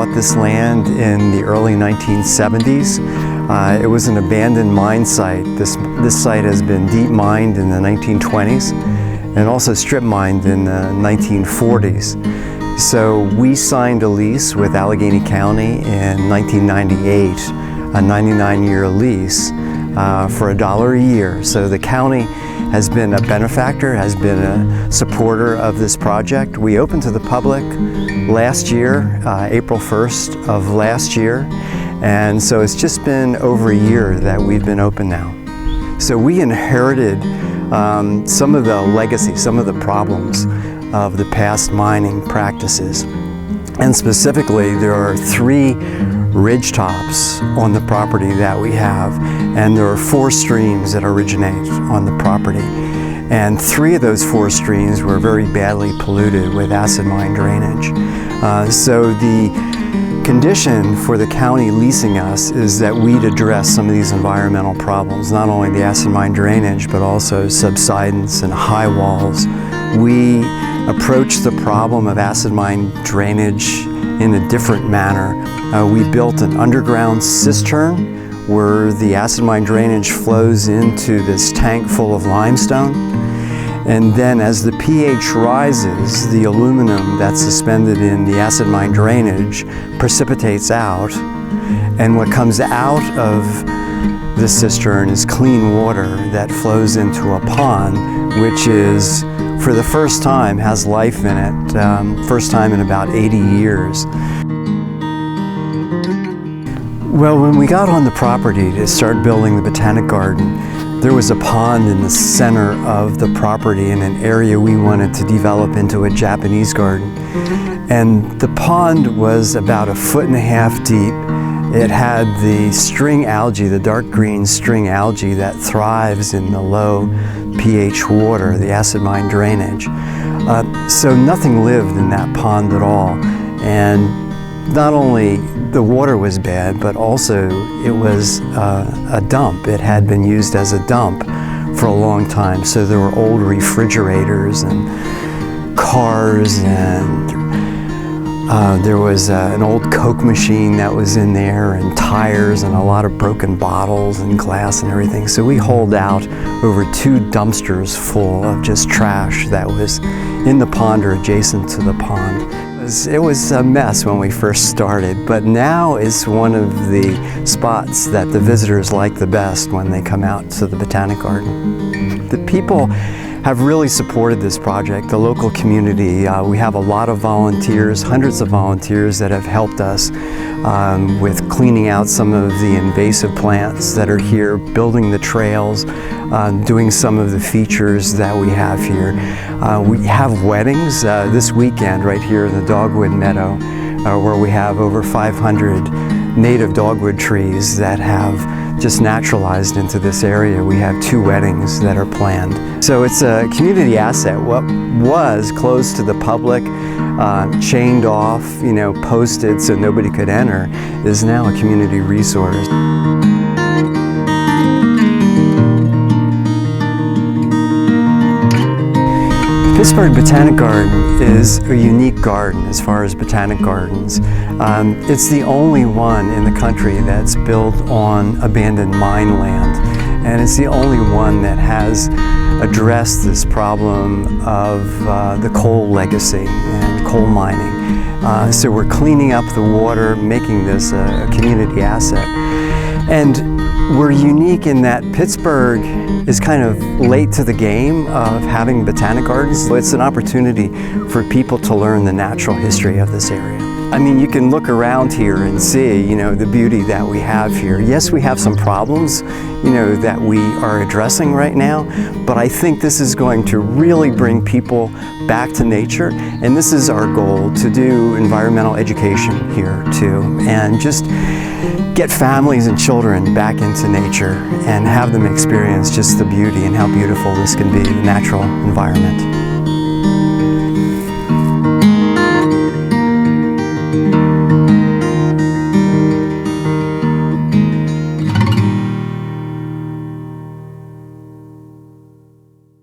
bought this land in the early 1970s. It was an abandoned mine site. This site has been deep mined in the 1920s and also strip mined in the 1940s. So we signed a lease with Allegheny County in 1998, a 99-year lease for $1 a year. So the county has been a benefactor, has been a supporter of this project. We opened to the public last year, April 1st of last year, and so it's just been over a year that we've been open now. So we inherited some of the legacy, some of the problems of the past mining practices. And specifically, there are 3 ridge tops on the property that we have, and there are 4 streams that originate on the property. And 3 of those 4 streams were very badly polluted with acid mine drainage. So the condition for the county leasing us is that we'd address some of these environmental problems, not only the acid mine drainage, but also subsidence and high walls. We approach the problem of acid mine drainage in a different manner. We built an underground cistern where the acid mine drainage flows into this tank full of limestone. And then as the pH rises, the aluminum that's suspended in the acid mine drainage precipitates out. And what comes out of the cistern is clean water that flows into a pond, which is, for the first time, has life in it, first time in about 80 years. Well, when we got on the property to start building the Botanic Garden, there was a pond in the center of the property in an area we wanted to develop into a Japanese garden. And the pond was about 1.5 feet deep. It had the string algae, the dark green string algae that thrives in the low pH water, the acid mine drainage. So nothing lived in that pond at all. And not only the water was bad, but also it was a dump. It had been used as a dump for a long time. So there were old refrigerators and cars, and there was an old Coke machine that was in there, and tires, and a lot of broken bottles and glass and everything. So we hauled out over 2 dumpsters full of just trash that was in the pond or adjacent to the pond. It was a mess when we first started, but now it's one of the spots that the visitors like the best when they come out to the Botanic Garden. The people have really supported this project, the local community. We have a lot of volunteers, hundreds of volunteers that have helped us with cleaning out some of the invasive plants that are here, building the trails, doing some of the features that we have here. We have weddings this weekend right here in the Dogwood Meadow, where we have over 500 native dogwood trees that have just naturalized into this area. We have 2 weddings that are planned. So it's a community asset. What was closed to the public, chained off, posted so nobody could enter, is now a community resource. Pittsburgh Botanic Garden is a unique garden as far as botanic gardens. It's the only one in the country that's built on abandoned mine land, and it's the only one that has addressed this problem of the coal legacy and coal mining. So we're cleaning up the water, making this a community asset. And we're unique in that Pittsburgh is kind of late to the game of having botanic gardens. It's an opportunity for people to learn the natural history of this area. I mean, you can look around here and see, the beauty that we have here. Yes, we have some problems, that we are addressing right now, but I think this is going to really bring people back to nature, and this is our goal, to do environmental education here too, and just get families and children back into nature and have them experience just the beauty and how beautiful this can be, the natural environment.